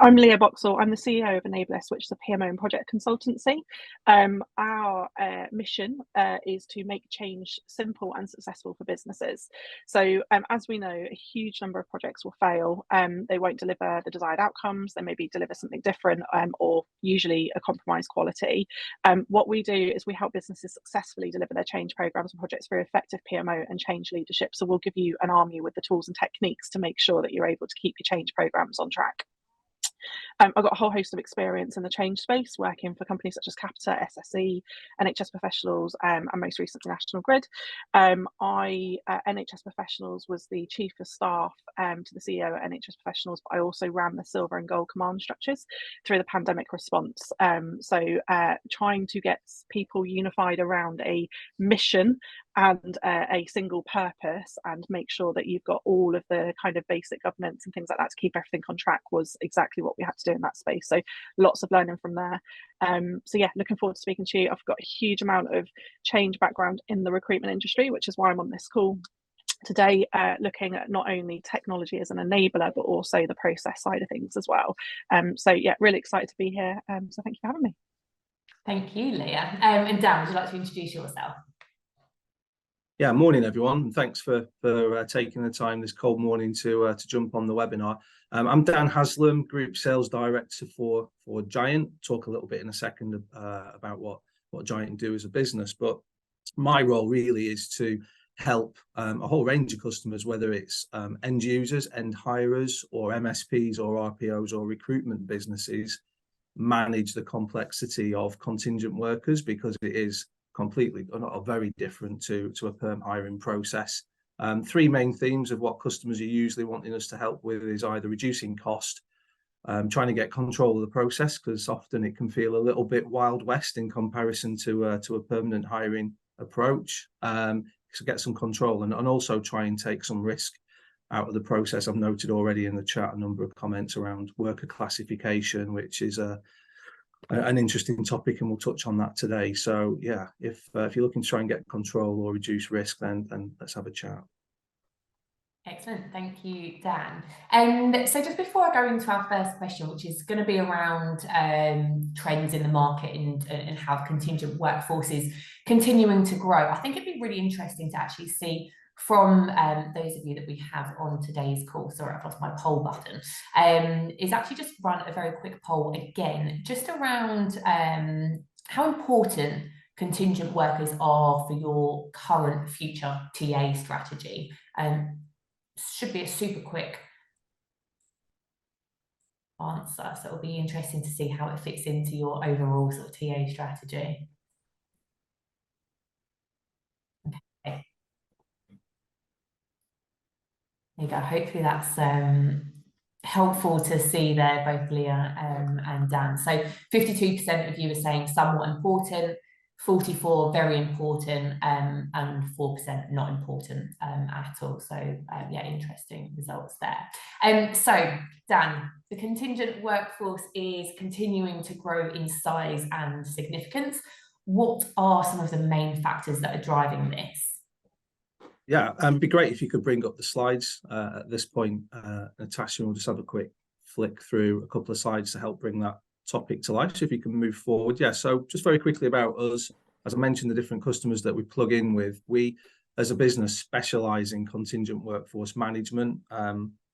I'm Leah Boxell. I'm the CEO of Enablists, which is a PMO and project consultancy. Our mission is to make change simple and successful for businesses. So as we know, a huge number of projects will fail. They won't deliver the desired outcomes. They maybe deliver something different or usually a compromised quality. What we do is we help businesses successfully deliver their change programs and projects through effective PMO and change leadership. So we'll give you an army with the tools and techniques to make sure that you're able to keep your change programs on track. I've got a whole host of experience in the change space, working for companies such as Capita, SSE, NHS Professionals, and most recently National Grid. NHS Professionals was the Chief of Staff to the CEO at NHS Professionals, but I also ran the Silver and Gold command structures through the pandemic response. Trying to get people unified around a mission and a single purpose and make sure that you've got all of the kind of basic governance and things like that to keep everything on track was exactly what we had to do in that space. So lots of learning from there. So yeah, looking forward to speaking to you. I've got a huge amount of change background in the recruitment industry, which is why I'm on this call today, looking at not only technology as an enabler, but also the process side of things as well. So yeah, really excited to be here. So thank you for having me. Thank you, Leah. And Dan, would you like to introduce yourself? Yeah, morning everyone, and thanks for taking the time this cold morning to jump on the webinar. I'm Dan Haslam, Group Sales Director for Giant. Talk a little bit in a second about what Giant do as a business, but my role really is to help a whole range of customers, whether it's end users, end hirers, or MSPs or RPOs or recruitment businesses, manage the complexity of contingent workers, because it is completely very different to a perm hiring process. Three main themes of what customers are usually wanting us to help with is either reducing cost, trying to get control of the process, because often it can feel a little bit Wild West in comparison to a permanent hiring approach. So get some control and also try and take some risk out of the process. I've noted already in the chat a number of comments around worker classification, which is an interesting topic, and we'll touch on that today. So yeah, if you're looking to try and get control or reduce risk, then let's have a chat. Excellent, thank you, Dan. So just before I go into our first question, which is going to be around trends in the market and how the contingent workforce is continuing to grow, I think it'd be really interesting to actually see from those of you that we have on today's call, sorry, I've lost my poll button, is actually just run a very quick poll again, just around how important contingent workers are for your current future TA strategy. Should be a super quick answer, so it'll be interesting to see how it fits into your overall sort of TA strategy. Okay. There you go. Hopefully that's helpful to see there, both Leah and Dan. So 52% of you are saying somewhat important, 44% very important, and 4% not important at all. So yeah, interesting results there. So Dan, the contingent workforce is continuing to grow in size and significance. What are some of the main factors that are driving this? Yeah, it'd be great if you could bring up the slides at this point, Natasha. We'll just have a quick flick through a couple of slides to help bring that topic to life. So if you can move forward. Yeah, so just very quickly about us. As I mentioned, the different customers that we plug in with, we as a business specialise in contingent workforce management.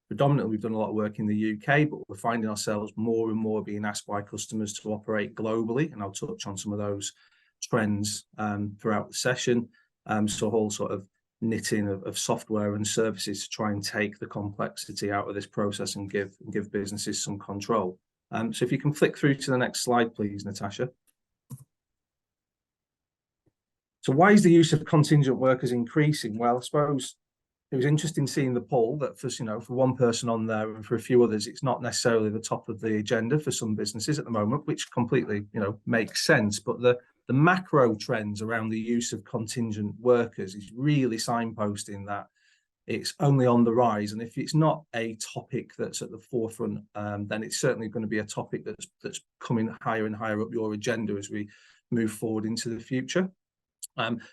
Predominantly, we've done a lot of work in the UK, but we're finding ourselves more and more being asked by customers to operate globally, and I'll touch on some of those trends throughout the session. So a whole sort of knitting of software and services to try and take the complexity out of this process and give businesses some control. So if you can flick through to the next slide, please, Natasha. So why is the use of contingent workers increasing? Well, I suppose it was interesting seeing the poll that for one person on there and for a few others, it's not necessarily the top of the agenda for some businesses at the moment, which completely makes sense. But the macro trends around the use of contingent workers is really signposting that it's only on the rise. And if it's not a topic that's at the forefront, then it's certainly going to be a topic that's coming higher and higher up your agenda as we move forward into the future.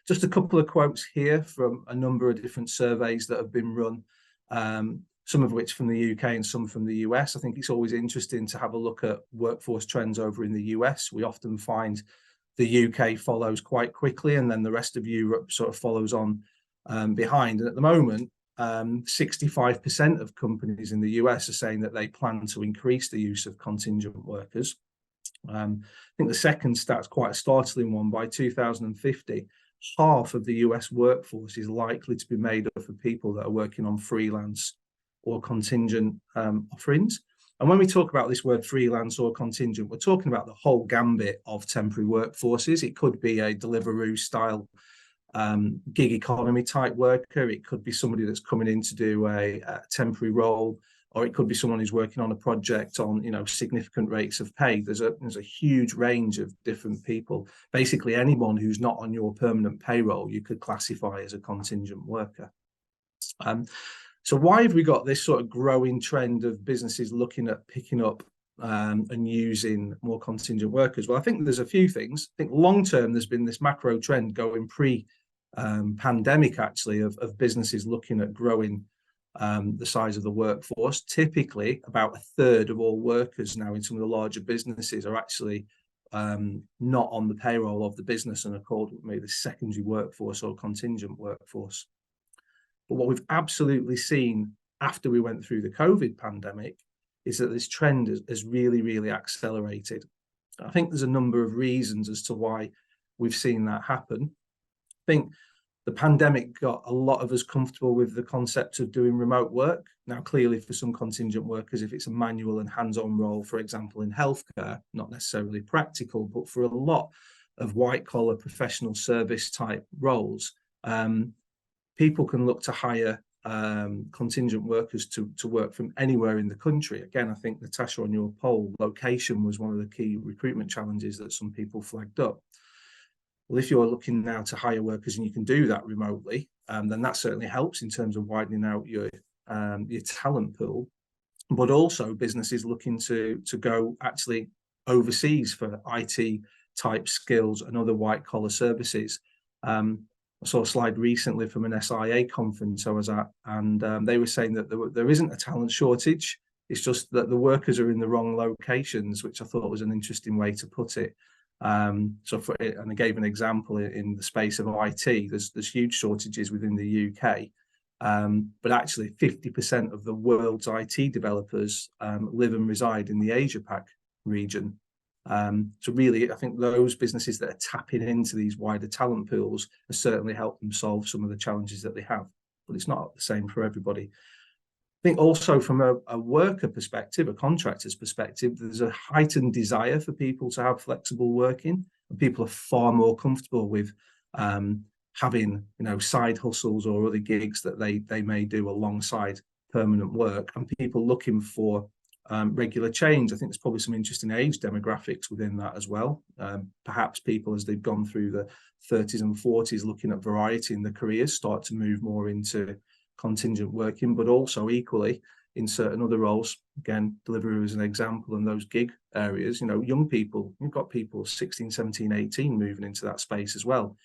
Just a couple of quotes here from a number of different surveys that have been run. some of which from the UK and some from the US. I think it's always interesting to have a look at workforce trends over in the US. We often find the UK follows quite quickly, and then the rest of Europe sort of follows on behind. And at the moment, 65% of companies in the US are saying that they plan to increase the use of contingent workers. I think the second stat is quite a startling one. By 2050, half of the US workforce is likely to be made up of people that are working on freelance or contingent offerings. And when we talk about this word freelance or contingent, we're talking about the whole gambit of temporary workforces. It could be a Deliveroo style gig economy type worker. It could be somebody that's coming in to do a temporary role, or it could be someone who's working on a project on, you know, significant rates of pay. There's a huge range of different people. Basically, anyone who's not on your permanent payroll, you could classify as a contingent worker. So why have we got this sort of growing trend of businesses looking at picking up and using more contingent workers? Well, I think there's a few things. I think long term, there's been this macro trend going pre-pandemic, actually, of businesses looking at growing the size of the workforce. Typically, about a third of all workers now in some of the larger businesses are actually not on the payroll of the business and are called maybe the secondary workforce or contingent workforce. But what we've absolutely seen after we went through the COVID pandemic is that this trend has really, really accelerated. I think there's a number of reasons as to why we've seen that happen. I think the pandemic got a lot of us comfortable with the concept of doing remote work. Now, clearly for some contingent workers, if it's a manual and hands-on role, for example, in healthcare, not necessarily practical, but for a lot of white-collar professional service type roles, people can look to hire contingent workers to work from anywhere in the country. Again, I think, Natasha, on your poll, location was one of the key recruitment challenges that some people flagged up. Well, if you're looking now to hire workers and you can do that remotely, then that certainly helps in terms of widening out your talent pool. But also businesses looking to go actually overseas for IT type skills and other white collar services. I saw a slide recently from an SIA conference I was at, and they were saying that there isn't a talent shortage. It's just that the workers are in the wrong locations, which I thought was an interesting way to put it. And I gave an example in the space of IT. There's huge shortages within the UK, but actually 50% of the world's IT developers live and reside in the Asia Pac region. So really, I think those businesses that are tapping into these wider talent pools have certainly helped them solve some of the challenges that they have, but it's not the same for everybody. I think also from a worker perspective, a contractor's perspective, there's a heightened desire for people to have flexible working, and people are far more comfortable with having, you know, side hustles or other gigs that they may do alongside permanent work, and people looking for regular change. I think there's probably some interesting age demographics within that as well. Perhaps people, as they've gone through the 30s and 40s, looking at variety in their careers, start to move more into contingent working, but also equally in certain other roles. Again, Deliveroo is an example, and those gig areas, you know, young people, you've got people 16, 17, 18 moving into that space as well,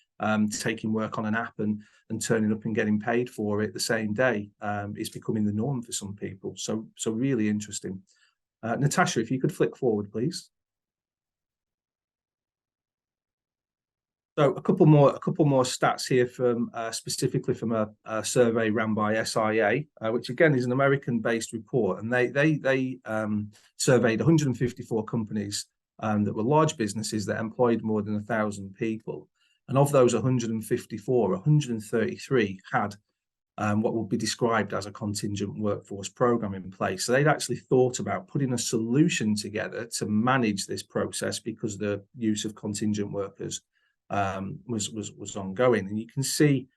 taking work on an app and turning up and getting paid for it the same day is becoming the norm for some people. So really interesting. Natasha, if you could flick forward, please. So a couple more stats here from specifically from a survey ran by SIA, which again is an American-based report, and they surveyed 154 companies that were large businesses that employed more than 1,000 people, and of those 154, 133 had what would be described as a contingent workforce program in place. So they'd actually thought about putting a solution together to manage this process because the use of contingent workers was ongoing. And you can see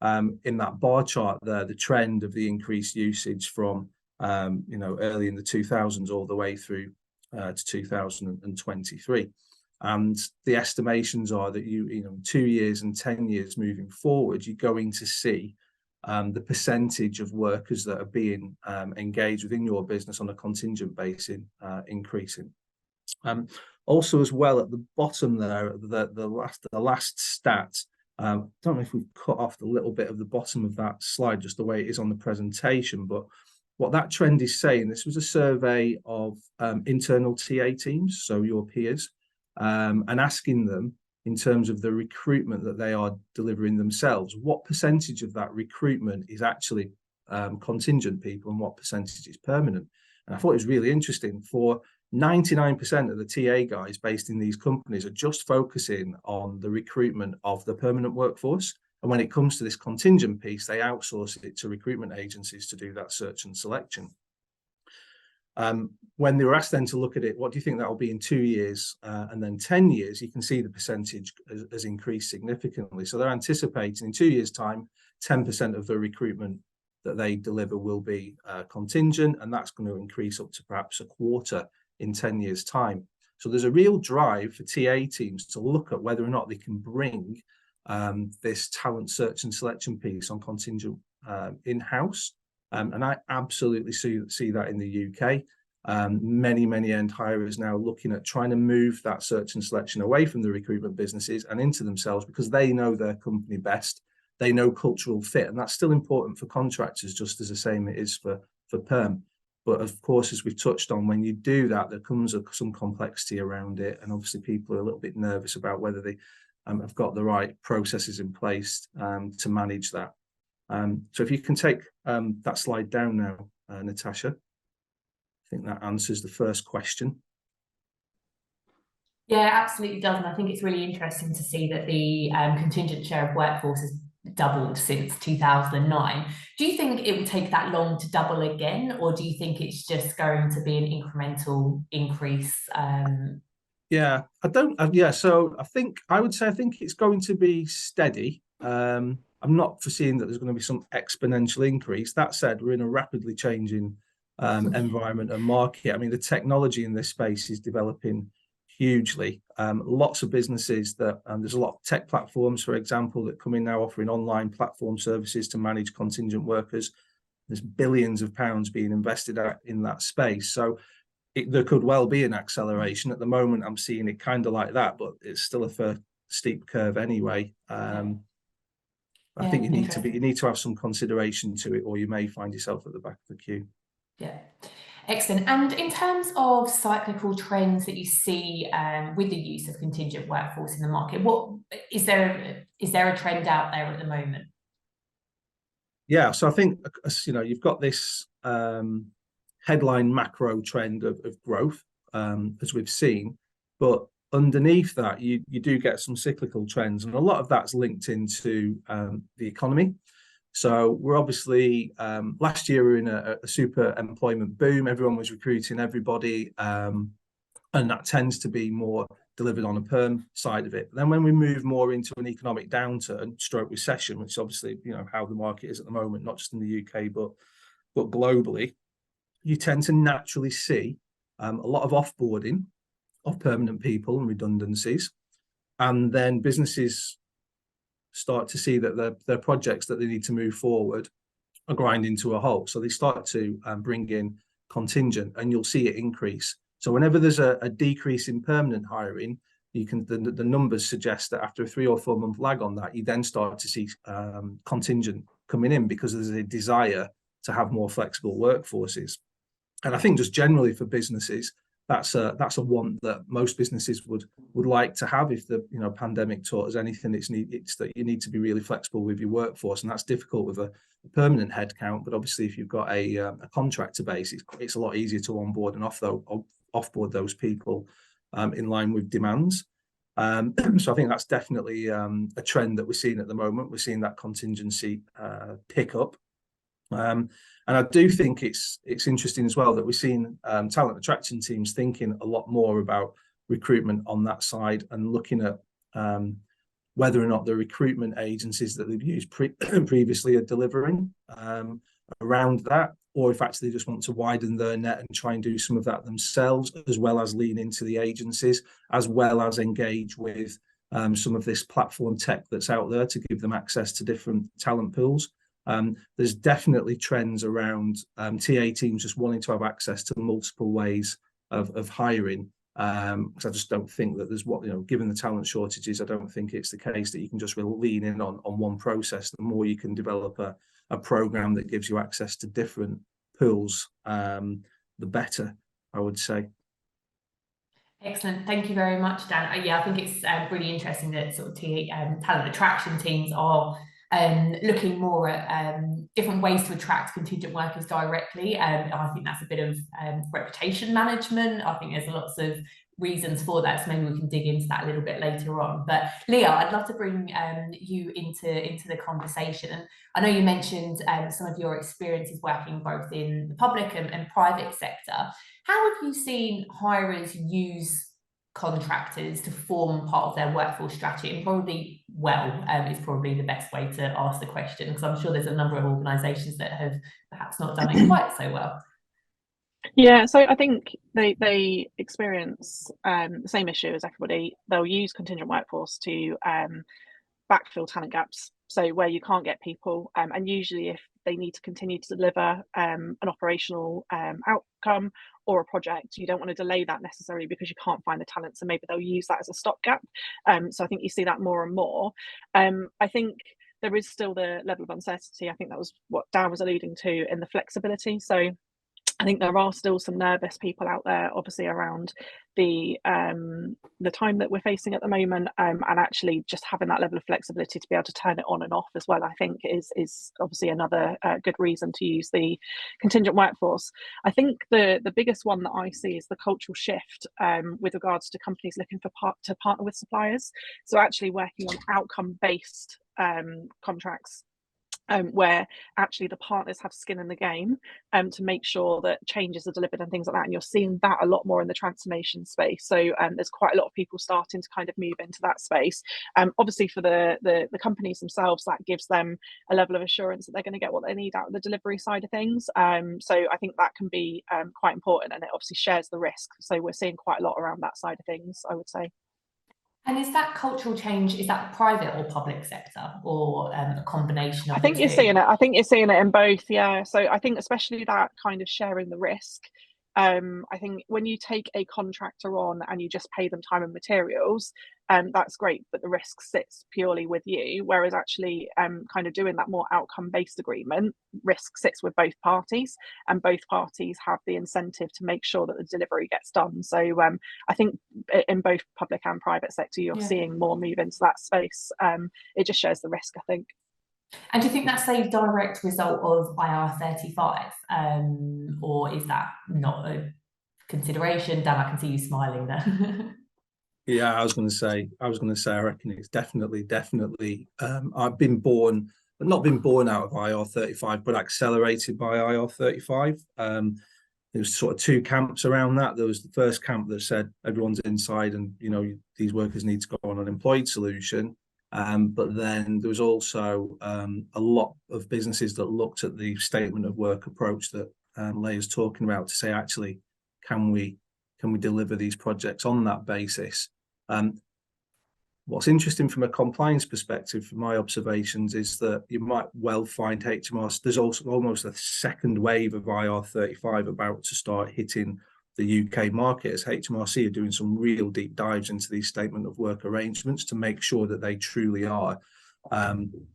in that bar chart there the trend of the increased usage from you know, early in the 2000s all the way through to 2023. And the estimations are that you know 2 years and 10 years moving forward, you're going to see the percentage of workers that are being engaged within your business on a contingent basis increasing. Also, as well, at the bottom there, the last stat. I don't know if we've cut off the little bit of the bottom of that slide, just the way it is on the presentation, but what that trend is saying, this was a survey of internal TA teams, so your peers, and asking them in terms of the recruitment that they are delivering themselves, what percentage of that recruitment is actually contingent people and what percentage is permanent. And I thought it was really interesting. For 99% of the TA guys based in these companies are just focusing on the recruitment of the permanent workforce. And when it comes to this contingent piece, they outsource it to recruitment agencies to do that search and selection. When they were asked then to look at it, what do you think that will be in 2 years and then 10 years, you can see the percentage has increased significantly. So they're anticipating in 2 years' time, 10% of the recruitment that they deliver will be contingent, and that's going to increase up to perhaps a quarter in 10 years' time. So there's a real drive for TA teams to look at whether or not they can bring this talent search and selection piece on contingent in-house. And I absolutely see that in the UK. Many end hirers now looking at trying to move that search and selection away from the recruitment businesses and into themselves, because they know their company best. They know cultural fit, and that's still important for contractors, just as the same it is for perm. But of course, as we've touched on, when you do that, there comes some complexity around it, and obviously people are a little bit nervous about whether they have got the right processes in place to manage that. So if you can take that slide down now, Natasha, I think that answers the first question. Yeah, absolutely does. And I think it's really interesting to see that the contingent share of workforce has doubled since 2009. Do you think it will take that long to double again, or do you think it's just going to be an incremental increase? Yeah, so I would say it's going to be steady. I'm not foreseeing that there's going to be some exponential increase. That said, we're in a rapidly changing environment and market. I mean, the technology in this space is developing hugely. Lots of businesses that there's a lot of tech platforms, for example, that come in now offering online platform services to manage contingent workers. There's billions of pounds being invested in that space. So there could well be an acceleration. At the moment, I'm seeing it kind of like that, but it's still a fair steep curve anyway. I think you need to have some consideration to it, or you may find yourself at the back of the queue. Yeah. Excellent. And in terms of cyclical trends that you see with the use of contingent workforce in the market, what is there a trend out there at the moment? Yeah, so I think you've got this headline macro trend of growth, as we've seen, but underneath that you do get some cyclical trends, and a lot of that's linked into the economy. So we're obviously last year we were in a super employment boom. Everyone was recruiting everybody, and that tends to be more delivered on a perm side of it. But then when we move more into an economic downturn, stroke recession, which is obviously how the market is at the moment, not just in the UK but globally, you tend to naturally see a lot of offboarding of permanent people and redundancies, and then businesses start to see that their projects that they need to move forward are grinding to a halt. So they start to bring in contingent, and you'll see it increase. So whenever there's a decrease in permanent hiring, the numbers suggest that after a 3 or 4 month lag on that, you then start to see contingent coming in, because there's a desire to have more flexible workforces. And I think just generally for businesses, that's a want that most businesses would like to have. If the pandemic taught us anything, it's that you need to be really flexible with your workforce, and that's difficult with a permanent headcount. But obviously, if you've got a contractor base, it's a lot easier to onboard and offboard those people in line with demands. So I think that's definitely a trend that we're seeing at the moment. We're seeing that contingency pick up. And I do think it's interesting as well that we're seeing talent attraction teams thinking a lot more about recruitment on that side, and looking at whether or not the recruitment agencies that they've used previously are delivering around that, or if actually they just want to widen their net and try and do some of that themselves, as well as lean into the agencies, as well as engage with some of this platform tech that's out there to give them access to different talent pools. There's definitely trends around TA teams just wanting to have access to multiple ways of hiring, because I just don't think that there's given the talent shortages, I don't think it's the case that you can just really lean in on one process. The more you can develop a program that gives you access to different pools, the better, I would say. Excellent. Thank you very much, Dan. Yeah, I think it's really interesting that sort of talent attraction teams are looking more at different ways to attract contingent workers directly. I think that's a bit of reputation management. I think there's lots of reasons for that, so maybe we can dig into that a little bit later on. But Leah, I'd love to bring you into the conversation. And I know you mentioned some of your experiences working both in the public and private sector. How have you seen hirers use contractors to form part of their workforce strategy? And probably is probably the best way to ask the question, because I'm sure there's a number of organisations that have perhaps not done it quite so well. Yeah, so I think they experience the same issue as everybody. They'll use contingent workforce to backfill talent gaps. So where you can't get people, and usually if they need to continue to deliver an operational outcome or a project, you don't want to delay that necessarily because you can't find the talent. So maybe they'll use that as a stopgap. So I think you see that more and more. I think there is still the level of uncertainty. I think that was what Dan was alluding to in the flexibility. So I think there are still some nervous people out there, obviously, around the time that we're facing at the moment, and actually just having that level of flexibility to be able to turn it on and off as well, I think is obviously another good reason to use the contingent workforce. I think the biggest one that I see is the cultural shift with regards to companies looking to partner with suppliers. So actually working on outcome-based contracts, where actually the partners have skin in the game to make sure that changes are delivered and things like that. And you're seeing that a lot more in the transformation space. So there's quite a lot of people starting to kind of move into that space. Obviously for the companies themselves, that gives them a level of assurance that they're going to get what they need out of the delivery side of things. So I think that can be quite important, and it obviously shares the risk. So we're seeing quite a lot around that side of things, I would say. And is that cultural change, is that private or public sector, or a combination of I think the you're two? seeing it. I think you're seeing it in both. Yeah. So I think especially that kind of sharing the risk. I think when you take a contractor on and you just pay them time and materials, that's great, but the risk sits purely with you. Whereas actually, kind of doing that more outcome-based agreement, risk sits with both parties, and both parties have the incentive to make sure that the delivery gets done. So I think in both public and private sector, you're seeing more move into that space. It just shares the risk, I think. And do you think that's a direct result of IR35, or is that not a consideration? Dan, I can see you smiling there. Yeah, I was going to say, I reckon it's definitely. I've been born, but not been born out of IR35, but accelerated by IR35. There was sort of two camps around that. There was the first camp that said everyone's inside, and these workers need to go on an employed solution. But then there was also a lot of businesses that looked at the statement of work approach that Leah's talking about to say, actually, can we deliver these projects on that basis? What's interesting from a compliance perspective, from my observations, is that you might well find HMRC, there's also almost a second wave of IR35 about to start hitting the UK market, as HMRC are doing some real deep dives into these statement of work arrangements to make sure that they truly are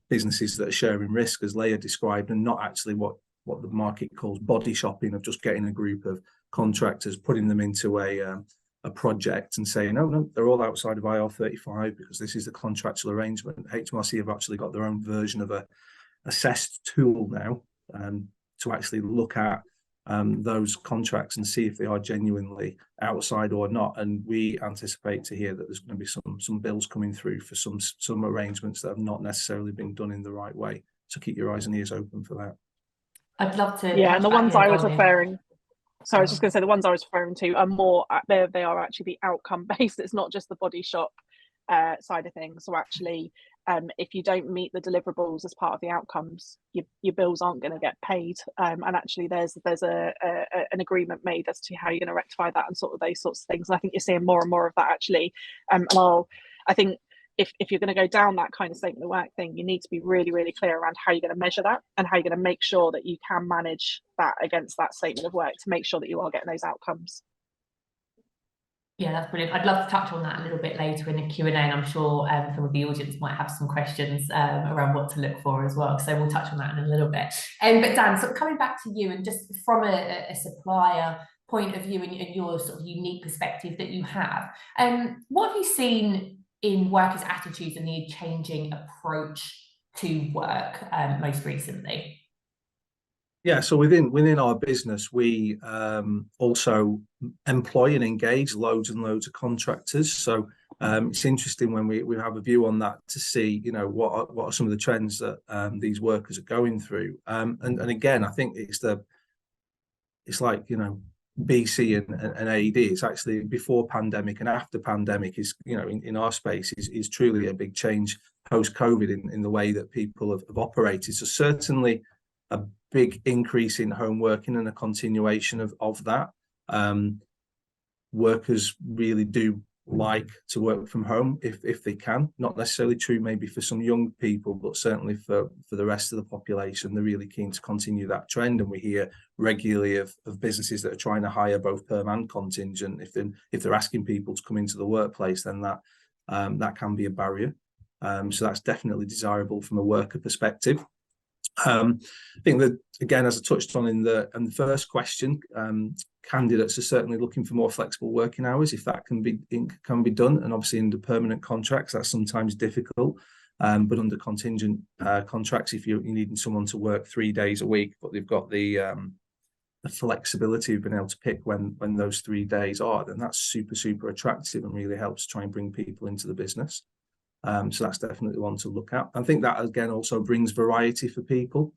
businesses that are sharing risk, as Leah described, and not actually what the market calls body shopping, of just getting a group of contractors, putting them into a project and saying, no, they're all outside of IR35 because this is the contractual arrangement. HMRC have actually got their own version of a assessed tool now to actually look at those contracts and see if they are genuinely outside or not. And we anticipate to hear that there's going to be some bills coming through for some arrangements that have not necessarily been done in the right way. So keep your eyes and ears open for that. I'd love to. Yeah, and the ones I was referring. So I was just going to say the ones I was referring to are more, they are actually the outcome based. It's not just the body shop side of things. So actually, if you don't meet the deliverables as part of the outcomes, your bills aren't going to get paid. And actually, there's an agreement made as to how you're going to rectify that and sort of those sorts of things. And I think you're seeing more and more of that actually. I think if you're going to go down that kind of statement of work thing, you need to be really, really clear around how you're going to measure that and how you're going to make sure that you can manage that against that statement of work to make sure that you are getting those outcomes. Yeah, that's brilliant. I'd love to touch on that a little bit later in the Q&A, and I'm sure some of the audience might have some questions around what to look for as well. So we'll touch on that in a little bit. But Dan, sort of coming back to you, and just from a supplier point of view and your sort of unique perspective that you have, what have you seen in workers' attitudes and the changing approach to work most recently? Yeah, so within our business, we also employ and engage loads and loads of contractors. So it's interesting when we have a view on that to see, you know, what are some of the trends that these workers are going through. And again, I think it's like, you know, BC and AED. It's actually before pandemic and after pandemic is, you know, in our space is truly a big change post-COVID in the way that people have operated. So certainly a big increase in home working and a continuation of that. Workers really do like to work from home if they can. Not necessarily true maybe for some young people, but certainly for the rest of the population, they're really keen to continue that trend. And we hear regularly of businesses that are trying to hire both perm and contingent. If they're asking people to come into the workplace, then that can be a barrier. So that's definitely desirable from a worker perspective. I think that, again, as I touched on in the first question, candidates are certainly looking for more flexible working hours if that can be done. And obviously under permanent contracts, that's sometimes difficult. But under contingent contracts, if you're needing someone to work 3 days a week, but they've got the flexibility of being able to pick when those 3 days are, then that's super attractive and really helps try and bring people into the business. So that's definitely one to look at. I think that again also brings variety for people.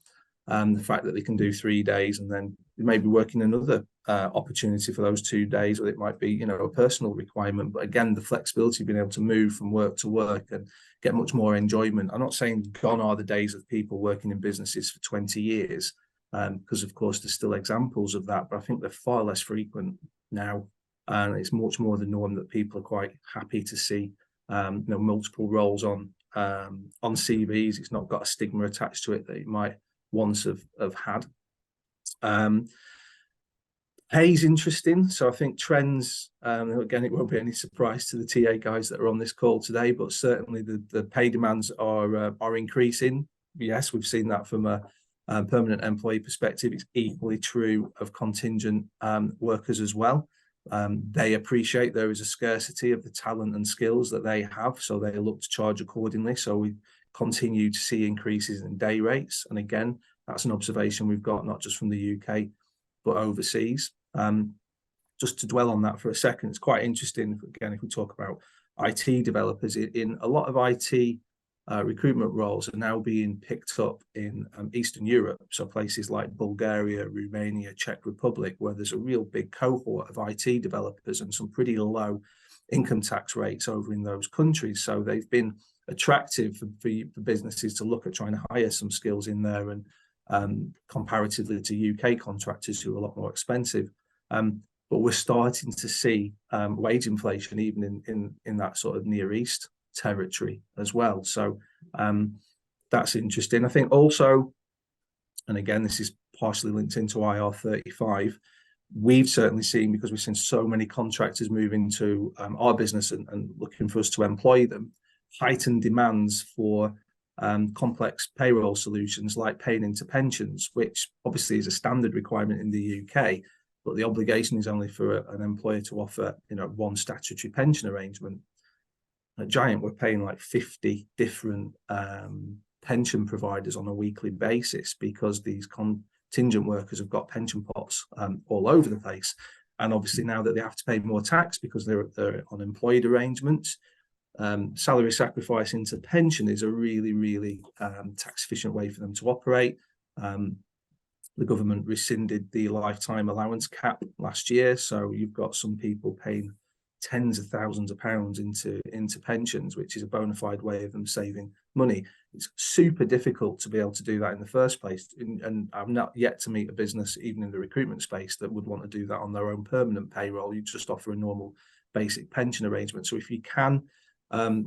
The fact that they can do 3 days and then maybe working another opportunity for those 2 days, or it might be, you know, a personal requirement. But again, the flexibility of being able to move from work to work and get much more enjoyment. I'm not saying gone are the days of people working in businesses for 20 years, because of course there's still examples of that, but I think they're far less frequent now, and it's much more the norm that people are quite happy to see. You know, multiple roles on CVs. It's not got a stigma attached to it that it might once have had. Pay's interesting. So I think trends, again, it won't be any surprise to the TA guys that are on this call today, but certainly the pay demands are increasing. Yes, we've seen that from a permanent employee perspective. It's equally true of contingent workers as well. They appreciate there is a scarcity of the talent and skills that they have, so they look to charge accordingly. So we continue to see increases in day rates. And again, that's an observation we've got not just from the UK, but overseas. Just to dwell on that for a second, it's quite interesting, again, if we talk about IT developers, in a lot of IT recruitment roles are now being picked up in Eastern Europe, so places like Bulgaria, Romania, Czech Republic, where there's a real big cohort of IT developers and some pretty low income tax rates over in those countries. So they've been attractive for businesses to look at trying to hire some skills in there, and comparatively to UK contractors who are a lot more expensive. But we're starting to see wage inflation even in that sort of Near East territory as well. So that's interesting. I think also, and again, this is partially linked into IR35, we've certainly seen, because we've seen so many contractors move into our business and looking for us to employ them, heightened demands for complex payroll solutions like paying into pensions, which obviously is a standard requirement in the UK, but the obligation is only for an employer to offer, you know, one statutory pension arrangement. At Giant, we're paying like 50 different pension providers on a weekly basis because these contingent workers have got pension pots all over the place. And obviously now that they have to pay more tax because they're on employed arrangements, salary sacrifice into pension is a really tax efficient way for them to operate. The government rescinded the lifetime allowance cap last year, so you've got some people paying tens of thousands of pounds into pensions, which is a bona fide way of them saving money. It's super difficult to be able to do that in the first place, and I've not yet to meet a business, even in the recruitment space, that would want to do that on their own permanent payroll. You just offer a normal basic pension arrangement. So if you can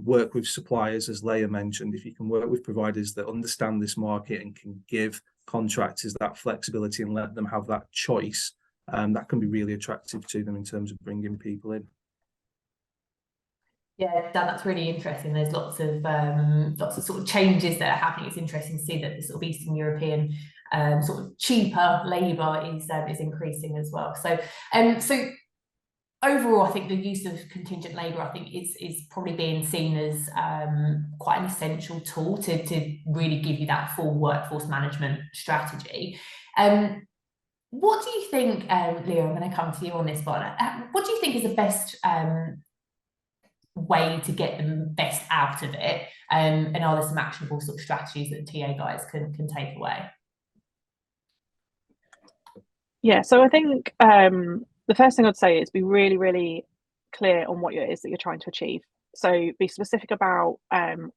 work with suppliers, as Leah mentioned, if you can work with providers that understand this market and can give contractors that flexibility and let them have that choice, that can be really attractive to them in terms of bringing people in. Yeah, Dan, that's really interesting. There's lots of sort of changes that are happening. It's interesting to see that the sort of Eastern European sort of cheaper labour is increasing as well. So overall, I think the use of contingent labour, I think, is probably being seen as quite an essential tool to really give you that full workforce management strategy. What do you think, Leah, I'm going to come to you on this one. What do you think is the best way to get the best out of it? And are there some actionable sort of strategies that the TA guys can take away? Yeah, so I think the first thing I'd say is be really, really clear on what it is that you're trying to achieve. So be specific about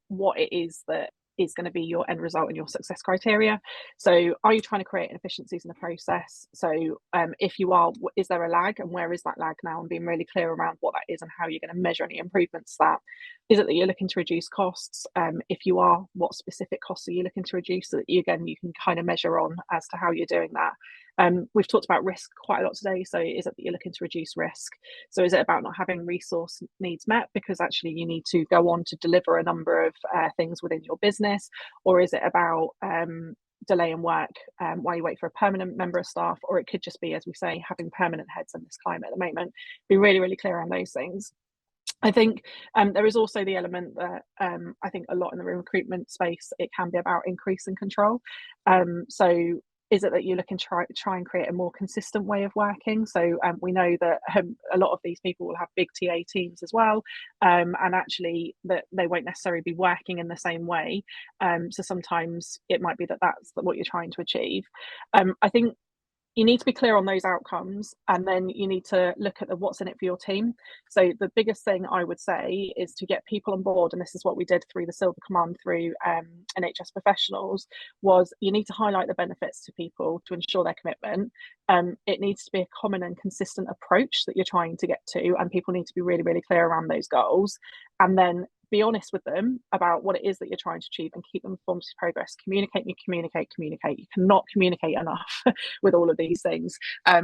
what it is that is going to be your end result and your success criteria. So are you trying to create inefficiencies in the process? So if you are, is there a lag, and where is that lag now? And being really clear around what that is and how you're going to measure any improvements to that. Is it that you're looking to reduce costs? If you are, what specific costs are you looking to reduce, so that you can kind of measure on as to how you're doing that. We've talked about risk quite a lot today. So is it that you're looking to reduce risk? So is it about not having resource needs met because actually you need to go on to deliver a number of things within your business? Or is it about delaying work while you wait for a permanent member of staff? Or it could just be, as we say, having permanent heads in this climate at the moment. Be really, really clear on those things. I think there is also the element that I think a lot in the recruitment space, it can be about increasing control. So is it that you're looking to try and create a more consistent way of working? So we know that a lot of these people will have big TA teams as well, and actually that they won't necessarily be working in the same way. So sometimes it might be that that's what you're trying to achieve. I think you need to be clear on those outcomes, and then you need to look at what's in it for your team. So the biggest thing I would say is to get people on board, and this is what we did through the Silver Command through NHS professionals, was you need to highlight the benefits to people to ensure their commitment. It needs to be a common and consistent approach that you're trying to get to, and people need to be really, really clear around those goals, and then be honest with them about what it is that you're trying to achieve and keep them informed of progress. Communicate. You cannot communicate enough with all of these things,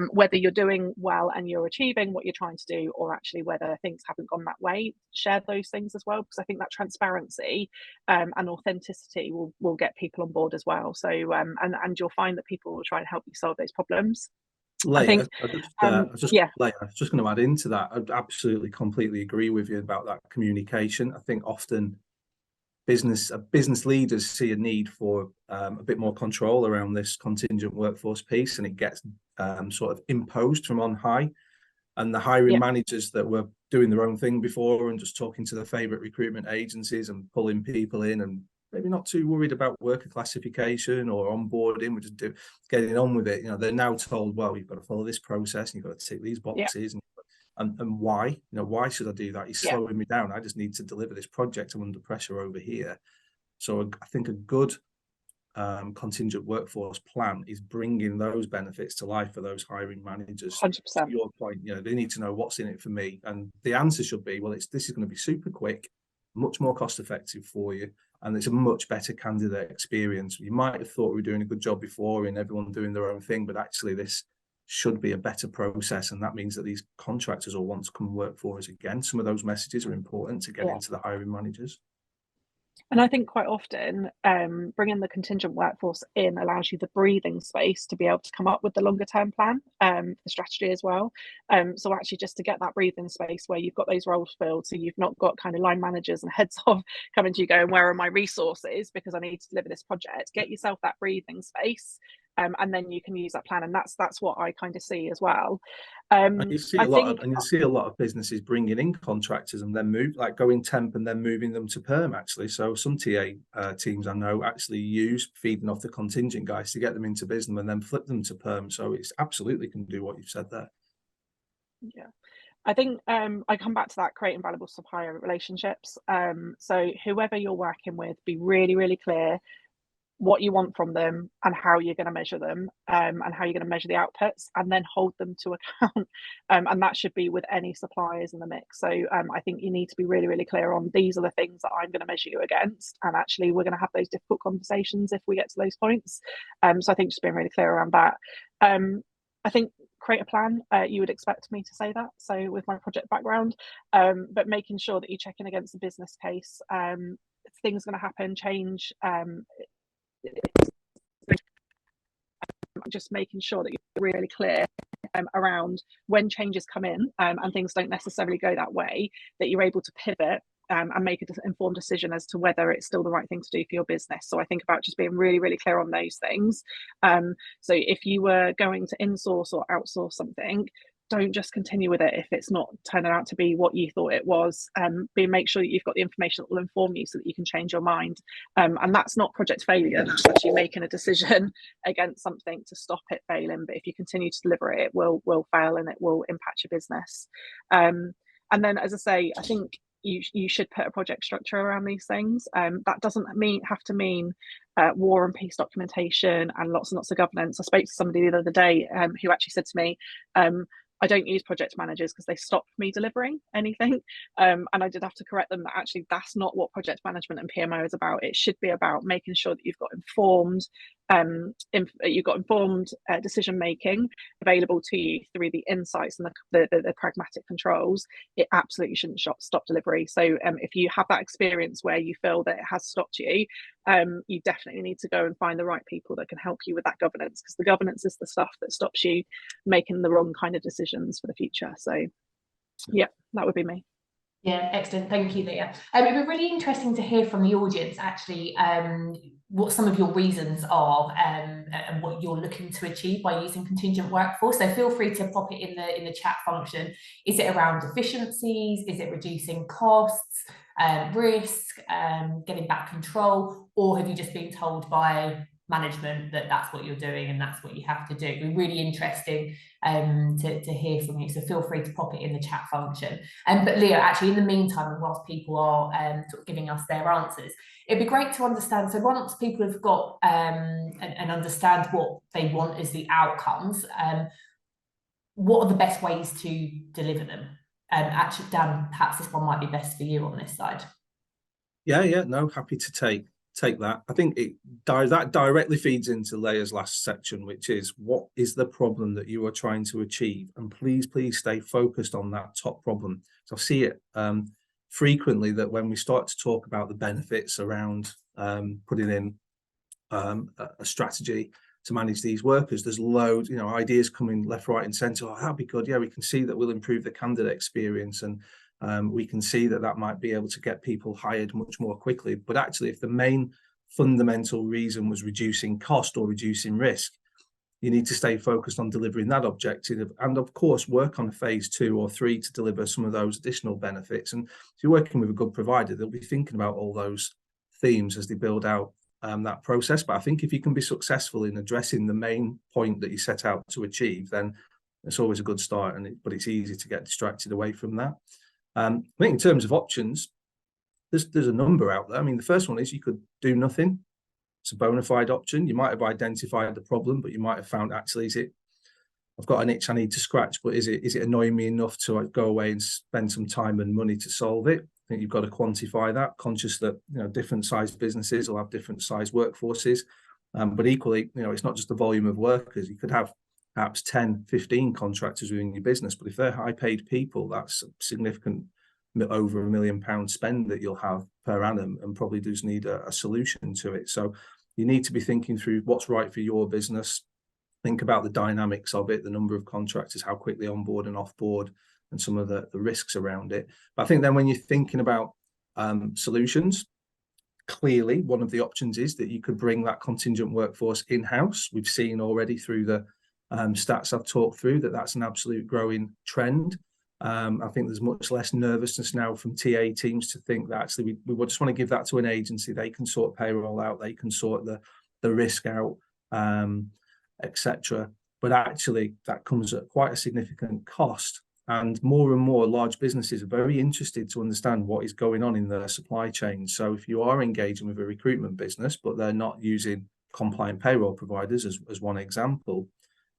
whether you're doing well and you're achieving what you're trying to do, or actually whether things haven't gone that way. Share those things as well, because I think that transparency and authenticity will get people on board as well. So and you'll find that people will try and help you solve those problems. Leah, I was just going to add into that. I absolutely, completely agree with you about that communication. I think often business leaders see a need for a bit more control around this contingent workforce piece, and it gets sort of imposed from on high. And the hiring managers that were doing their own thing before and just talking to their favourite recruitment agencies and pulling people in and maybe not too worried about worker classification or onboarding, we're just getting on with it. You know, they're now told, well, you've got to follow this process and you've got to tick these boxes. And why? You know, why should I do that? He's slowing me down. I just need to deliver this project. I'm under pressure over here. So I think a good contingent workforce plan is bringing those benefits to life for those hiring managers. 100%. To your point, you know, they need to know what's in it for me, and the answer should be, well, this is going to be super quick, much more cost effective for you, and it's a much better candidate experience. You might have thought we were doing a good job before and everyone doing their own thing, but actually this should be a better process, and that means that these contractors will want to come work for us again. Some of those messages are important to get into the hiring managers. And I think quite often bringing the contingent workforce in allows you the breathing space to be able to come up with the longer term plan, the strategy as well. So actually just to get that breathing space where you've got those roles filled, so you've not got kind of line managers and heads of coming to you going, where are my resources, because I need to deliver this project. Get yourself that breathing space, and then you can use that plan. And that's what I kind of see as well. And you see a lot of businesses bringing in contractors and then going temp and then moving them to perm, actually. So some TA teams I know actually use feeding off the contingent guys to get them into business and then flip them to perm. So it's absolutely can do what you've said there. Yeah. I think I come back to that creating valuable supplier relationships. So whoever you're working with, be really, really clear what you want from them and how you're going to measure them, and how you're going to measure the outputs, and then hold them to account. And that should be with any suppliers in the mix. So I think you need to be really, really clear on, these are the things that I'm going to measure you against, and actually we're going to have those difficult conversations if we get to those points. So I think just being really clear around that. I think create a plan. You would expect me to say that, so with my project background, but making sure that you check in against the business case. Things are going to happen, change. Just making sure that you're really clear around when changes come in and things don't necessarily go that way, that you're able to pivot and make an informed decision as to whether it's still the right thing to do for your business. So I think about just being really, really clear on those things. So if you were going to insource or outsource something, don't just continue with it if it's not turning out to be what you thought it was. Make sure that you've got the information that will inform you so that you can change your mind. And that's not project failure, that's actually making a decision against something to stop it failing. But if you continue to deliver it, it will fail and it will impact your business. And then, as I say, I think you should put a project structure around these things. That doesn't have to mean war and peace documentation and lots and lots of governance. I spoke to somebody the other day who actually said to me, I don't use project managers because they stop me delivering anything. And I did have to correct them that actually that's not what project management and PMO is about. It should be about making sure that you've got informed decision making available to you through the insights and the pragmatic controls. It absolutely shouldn't stop delivery. So if you have that experience where you feel that it has stopped you, you definitely need to go and find the right people that can help you with that governance, because the governance is the stuff that stops you making the wrong kind of decisions for the future. So yeah, that would be me. Yeah, excellent. Thank you, Leah. It'd be really interesting to hear from the audience, actually, what some of your reasons are and what you're looking to achieve by using contingent workforce. So feel free to pop it in the chat function. Is it around efficiencies? Is it reducing costs, risk, getting back control? Or have you just been told by management that that's what you're doing and that's what you have to do? It'd be really interesting to hear from you, so feel free to pop it in the chat function. But Leah, actually, in the meantime, and whilst people are sort of giving us their answers, it'd be great to understand, so once people have got and understand what they want as the outcomes, what are the best ways to deliver them? Actually, Dan, perhaps this one might be best for you on this side. Yeah, no, happy to take that. I think that directly feeds into Leah's last section, which is what is the problem that you are trying to achieve, and please stay focused on that top problem. So I see it frequently that when we start to talk about the benefits around putting in a strategy to manage these workers, there's loads, ideas coming left, right and centre. Oh, that'd be good. Yeah, we can see that we'll improve the candidate experience, and we can see that might be able to get people hired much more quickly. But actually, if the main fundamental reason was reducing cost or reducing risk, you need to stay focused on delivering that objective, and of course work on a phase 2 or 3 to deliver some of those additional benefits. And if you're working with a good provider, they'll be thinking about all those themes as they build out that process. But I think if you can be successful in addressing the main point that you set out to achieve, then it's always a good start. But it's easy to get distracted away from that. I think in terms of options, there's a number out there. I mean, the first one is you could do nothing. It's a bona fide option. You might have identified the problem, but you might have found, actually, I've got an itch I need to scratch, but is it annoying me enough to go away and spend some time and money to solve it? I think you've got to quantify that, conscious that different sized businesses will have different sized workforces, but equally, it's not just the volume of workers. You could have perhaps 10, 15 contractors within your business, but if they're high paid people, that's a significant, over £1 million spend that you'll have per annum, and probably does need a solution to it. So you need to be thinking through what's right for your business. Think about the dynamics of it, the number of contractors, how quickly onboard and offboard, and some of the risks around it. But I think then when you're thinking about solutions, clearly one of the options is that you could bring that contingent workforce in-house. We've seen already through the stats I've talked through that's an absolute growing trend. I think there's much less nervousness now from TA teams to think that actually we just want to give that to an agency. They can sort payroll out, they can sort the risk out, etc. But actually that comes at quite a significant cost. And more large businesses are very interested to understand what is going on in their supply chain. So if you are engaging with a recruitment business, but they're not using compliant payroll providers as one example,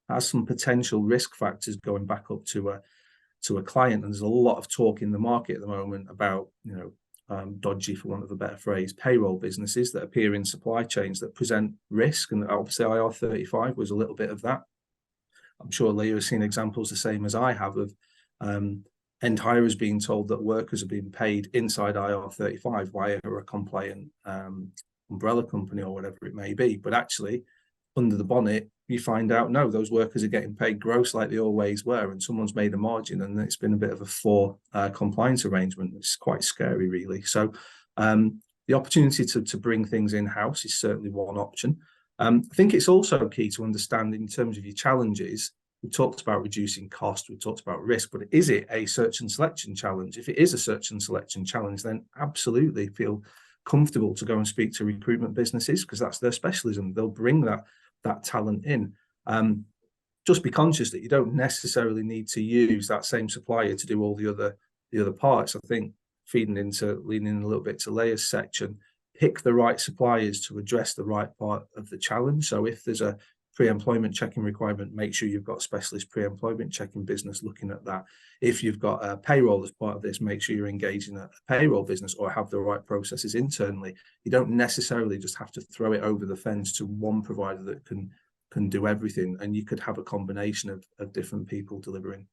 has some potential risk factors going back up to a client. And there's a lot of talk in the market at the moment about, dodgy, for want of a better phrase, payroll businesses that appear in supply chains that present risk. And obviously IR35 was a little bit of that. I'm sure Leah has seen examples the same as I have of end hirers being told that workers are being paid inside IR35 via a compliant umbrella company or whatever it may be. But actually, under the bonnet, you find out, no, those workers are getting paid gross like they always were, and someone's made a margin, and it's been a bit of a for compliance arrangement. It's quite scary, really. So the opportunity to bring things in-house is certainly one option. I think it's also key to understand in terms of your challenges. We talked about reducing cost, we talked about risk, but is it a search and selection challenge? If it is a search and selection challenge, then absolutely feel comfortable to go and speak to recruitment businesses, because that's their specialism. They'll bring that talent in. Just be conscious that you don't necessarily need to use that same supplier to do all the other parts. I think leaning in a little bit to Leah's section, pick the right suppliers to address the right part of the challenge. So if there's a pre-employment checking requirement, make sure you've got a specialist pre-employment checking business looking at that. If you've got a payroll as part of this, make sure you're engaging a payroll business or have the right processes internally. You don't necessarily just have to throw it over the fence to one provider that can do everything, and you could have a combination of different people delivering.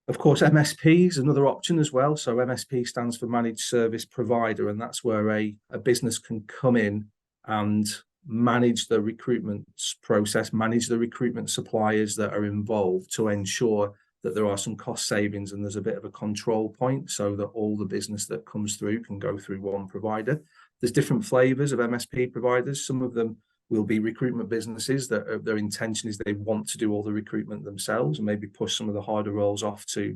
Of course, MSP is another option as well. So MSP stands for Managed Service Provider, and that's where a business can come in and manage the recruitment process, manage the recruitment suppliers that are involved to ensure that there are some cost savings and there's a bit of a control point so that all the business that comes through can go through one provider. There's different flavors of MSP providers. Some of them will be recruitment businesses that their intention is they want to do all the recruitment themselves and maybe push some of the harder roles off to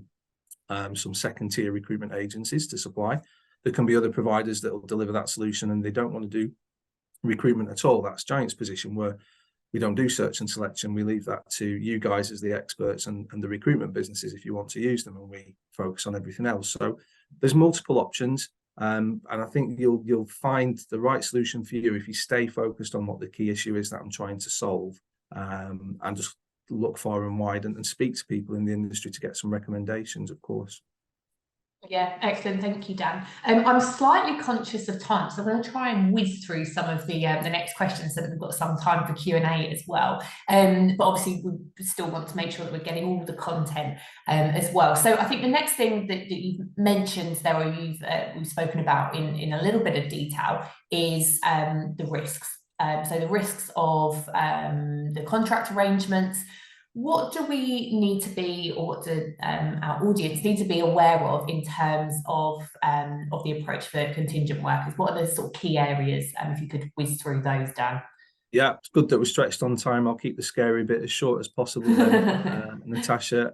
some second tier recruitment agencies to supply. There can be other providers that will deliver that solution and they don't want to do recruitment at all. That's Giant's position, where we don't do search and selection. We leave that to you guys as the experts and the recruitment businesses if you want to use them, and we focus on everything else. So there's multiple options, and I think you'll find the right solution for you if you stay focused on what the key issue is that I'm trying to solve, and just look far and wide and speak to people in the industry to get some recommendations, of course. Yeah, excellent. Thank you, Dan. I'm slightly conscious of time, so I'm going to try and whiz through some of the next questions so that we've got some time for Q&A as well. But obviously, we still want to make sure that we're getting all the content as well. So I think the next thing that you've mentioned there, or we've spoken about in a little bit of detail, is the risks. So the risks of the contract arrangements. What do we need to be, or what do our audience need to be aware of in terms of the approach for contingent workers? What are the sort of key areas? If you could whiz through those, Dan. Yeah, it's good that we're stretched on time. I'll keep the scary bit as short as possible then, Natasha.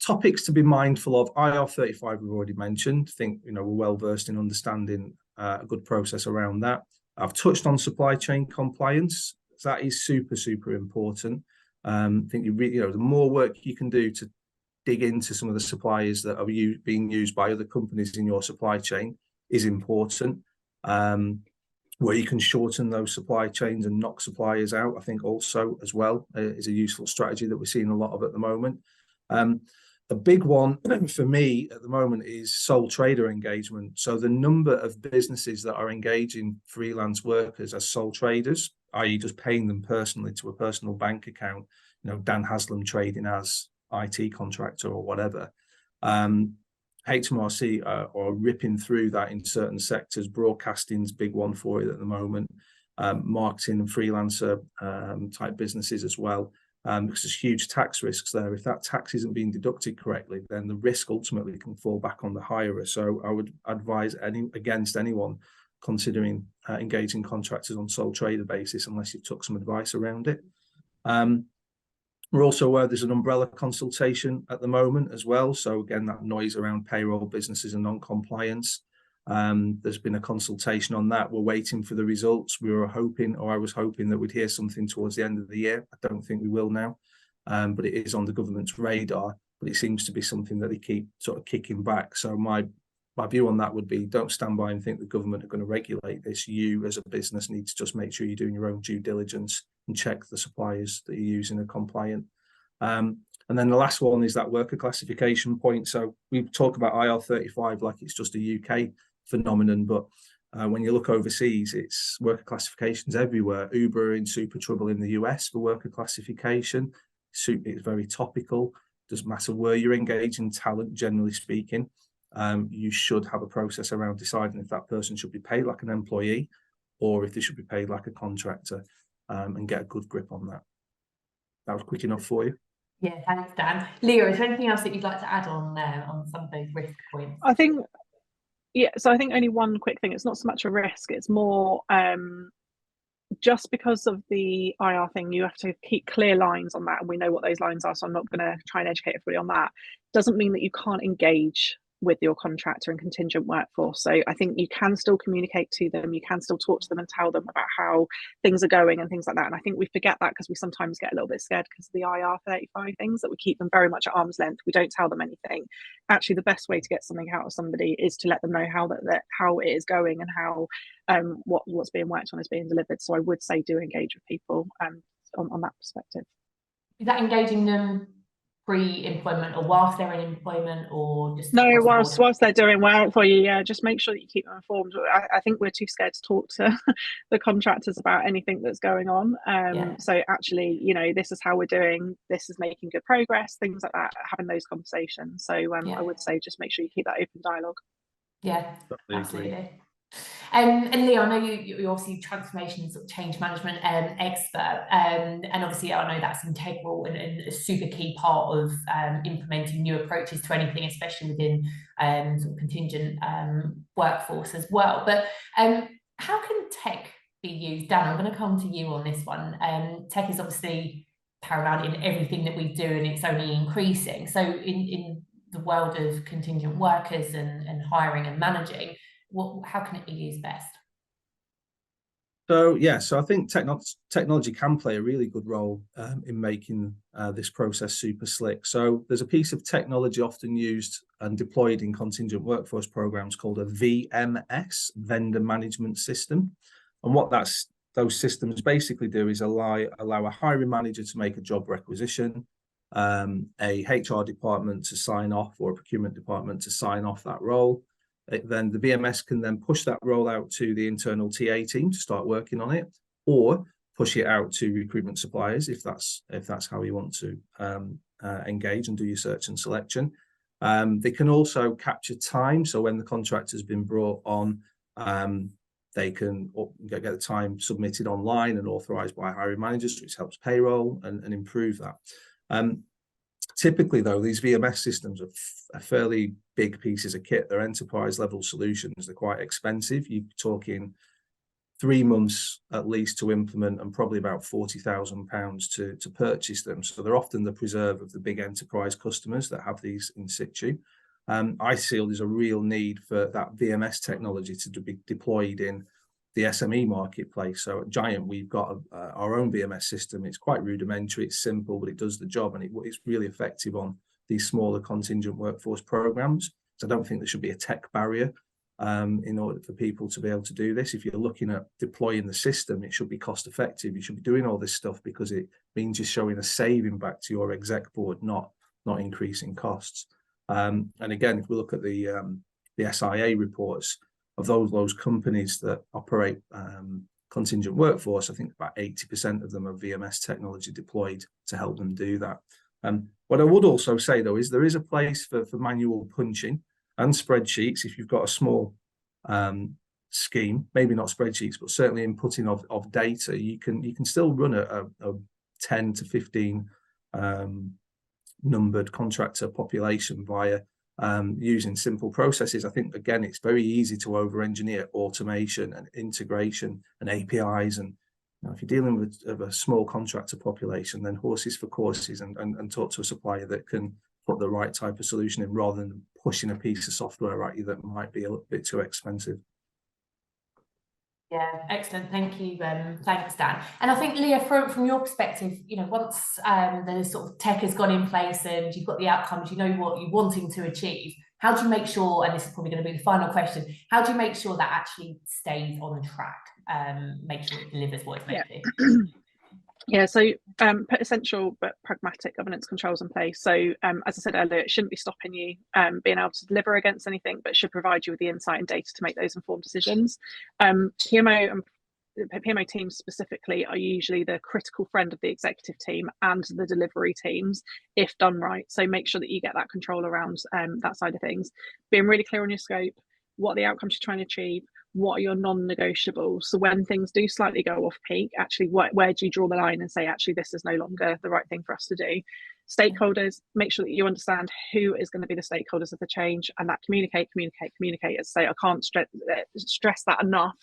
Topics to be mindful of. IR35 we've already mentioned. I think we're well versed in understanding a good process around that. I've touched on supply chain compliance. That is super important. I think the more work you can do to dig into some of the suppliers that are being used by other companies in your supply chain is important. Where you can shorten those supply chains and knock suppliers out, I think also as well is a useful strategy that we're seeing a lot of at the moment. A big one for me at the moment is sole trader engagement. So the number of businesses that are engaging freelance workers as sole traders, i.e. just paying them personally to a personal bank account, Dan Haslam trading as IT contractor or whatever. HMRC are ripping through that in certain sectors. Broadcasting's big one for it at the moment. Marketing and freelancer type businesses as well. Because there's huge tax risks there. If that tax isn't being deducted correctly, then the risk ultimately can fall back on the hirer. So I would advise against anyone considering engaging contractors on sole trader basis unless you've took some advice around it. We're also aware there's an umbrella consultation at the moment as well. So again, that noise around payroll businesses and non-compliance. There's been a consultation on that. We're waiting for the results. I was hoping that we'd hear something towards the end of the year. I don't think we will now, but it is on the government's radar, but it seems to be something that they keep sort of kicking back. So my view on that would be, don't stand by and think the government are going to regulate this. You as a business need to just make sure you're doing your own due diligence and check the suppliers that you're using are compliant. And then the last one is that worker classification point. So we talk about IR35 like it's just a UK phenomenon, but When you look overseas, it's worker classifications everywhere. Uber are in super trouble in the US for worker classification. It's very topical. Doesn't matter where you're engaging talent, generally speaking. You should have a process around deciding if that person should be paid like an employee or if they should be paid like a contractor, and get a good grip on that. That was quick enough for you. Yeah, thanks, Dan. Leah, is there anything else that you'd like to add on some of those risk points? I think, yeah, so I think only one quick thing. It's not so much a risk, it's more just because of the IR thing, you have to keep clear lines on that, and we know what those lines are, so I'm not going to try and educate everybody on that. Doesn't mean that you can't engage with your contractor and contingent workforce. So I think you can still communicate to them, you can still talk to them and tell them about how things are going and things like that. And I think we forget that because we sometimes get a little bit scared because of the IR 35 things, that we keep them very much at arm's length. We don't tell them anything. Actually, the best way to get something out of somebody is to let them know how how it is going and how what's being worked on is being delivered. So I would say do engage with people on that perspective. Is that engaging them pre-employment or whilst they're in employment, or just no, whilst they're doing work for you? Yeah, just make sure that you keep them informed. I think we're too scared to talk to the contractors about anything that's going on. So actually, you know, this is how we're doing, this is making good progress, things like that, having those conversations. So I would say just make sure you keep that open dialogue. Yeah, absolutely. And Leah, I know you're obviously transformation and sort of change management expert, and obviously I know that's integral and a super key part of implementing new approaches to anything, especially within sort of contingent workforce as well. But how can tech be used? Dan, I'm going to come to you on this one. Tech is obviously paramount in everything that we do, and it's only increasing. So in the world of contingent workers and hiring and managing, how can it be used best? So I think technology can play a really good role in making this process super slick. So there's a piece of technology often used and deployed in contingent workforce programs called a VMS, vendor management system. And what those systems basically do is allow a hiring manager to make a job requisition, a HR department to sign off, or a procurement department to sign off that role. Then the VMS can then push that role out to the internal TA team to start working on it, or push it out to recruitment suppliers if that's how you want to engage and do your search and selection. They can also capture time, so when the contractor's been brought on, they can get the time submitted online and authorised by hiring managers, which helps payroll and improve that. Typically, though, these VMS systems are fairly big pieces of kit. They're enterprise level solutions. They're quite expensive. You're talking 3 months at least to implement, and probably about £40,000 to purchase them. So they're often the preserve of the big enterprise customers that have these in situ. I feel there's a real need for that VMS technology to be deployed in the SME marketplace. So at Giant, we've got our own VMS system. It's quite rudimentary, it's simple, but it does the job, and it's really effective on these smaller contingent workforce programs. So I don't think there should be a tech barrier in order for people to be able to do this. If you're looking at deploying the system, it should be cost effective. You should be doing all this stuff because it means you're showing a saving back to your exec board, not increasing costs. And again, if we look at the SIA reports of those companies that operate contingent workforce, I think about 80% of them have VMS technology deployed to help them do that. What I would also say, though, is there is a place for manual punching and spreadsheets. If you've got a small scheme, maybe not spreadsheets, but certainly inputting of data, you can still run a 10 to 15 numbered contractor population via using simple processes. I think, again, it's very easy to over-engineer automation and integration and APIs. And if you're dealing with a small contractor population, then horses for courses, and talk to a supplier that can put the right type of solution in, rather than pushing a piece of software at you that might be a little bit too expensive. Yeah, excellent. Thank you. Thanks, Dan. And I think, Leah, from your perspective, once the sort of tech has gone in place and you've got the outcomes, you know what you're wanting to achieve, how do you make sure, and this is probably going to be the final question, how do you make sure that actually stays on track, make sure it delivers what it's meant to? Yeah, so put essential but pragmatic governance controls in place. So as I said earlier, it shouldn't be stopping you being able to deliver against anything, but should provide you with the insight and data to make those informed decisions. PMO and PMO teams specifically are usually the critical friend of the executive team and the delivery teams if done right. So make sure that you get that control around that side of things. Being really clear on your scope, what the outcomes you're trying to achieve, what are your non-negotiables. So when things do slightly go off peak, actually where do you draw the line and say, actually, this is no longer the right thing for us to do. Stakeholders, make sure that you understand who is going to be the stakeholders of the change, and that communicate. As I say, I can't stress that enough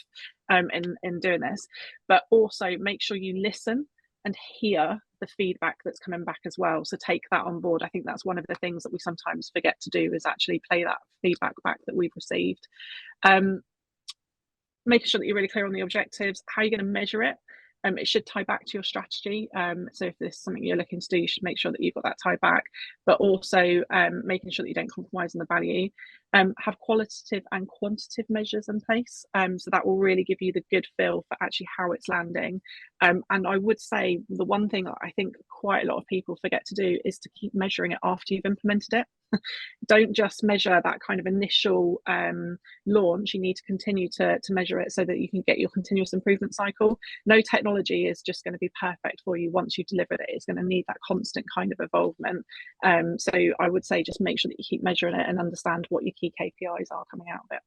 in doing this, but also make sure you listen and hear the feedback that's coming back as well. So take that on board. I think that's one of the things that we sometimes forget to do, is actually play that feedback back that we've received. Making sure that you're really clear on the objectives, how you're going to measure it. It should tie back to your strategy. So if this is something you're looking to do, you should make sure that you've got that tie back, but also making sure that you don't compromise on the value. Have qualitative and quantitative measures in place. So that will really give you the good feel for actually how it's landing. And I would say the one thing I think quite a lot of people forget to do is to keep measuring it after you've implemented it. Don't just measure that kind of initial launch. You need to continue to measure it so that you can get your continuous improvement cycle. No technology is just going to be perfect for you once you've delivered it. It's going to need that constant kind of involvement. So I would say just make sure that you keep measuring it and understand what your key KPIs are coming out of it.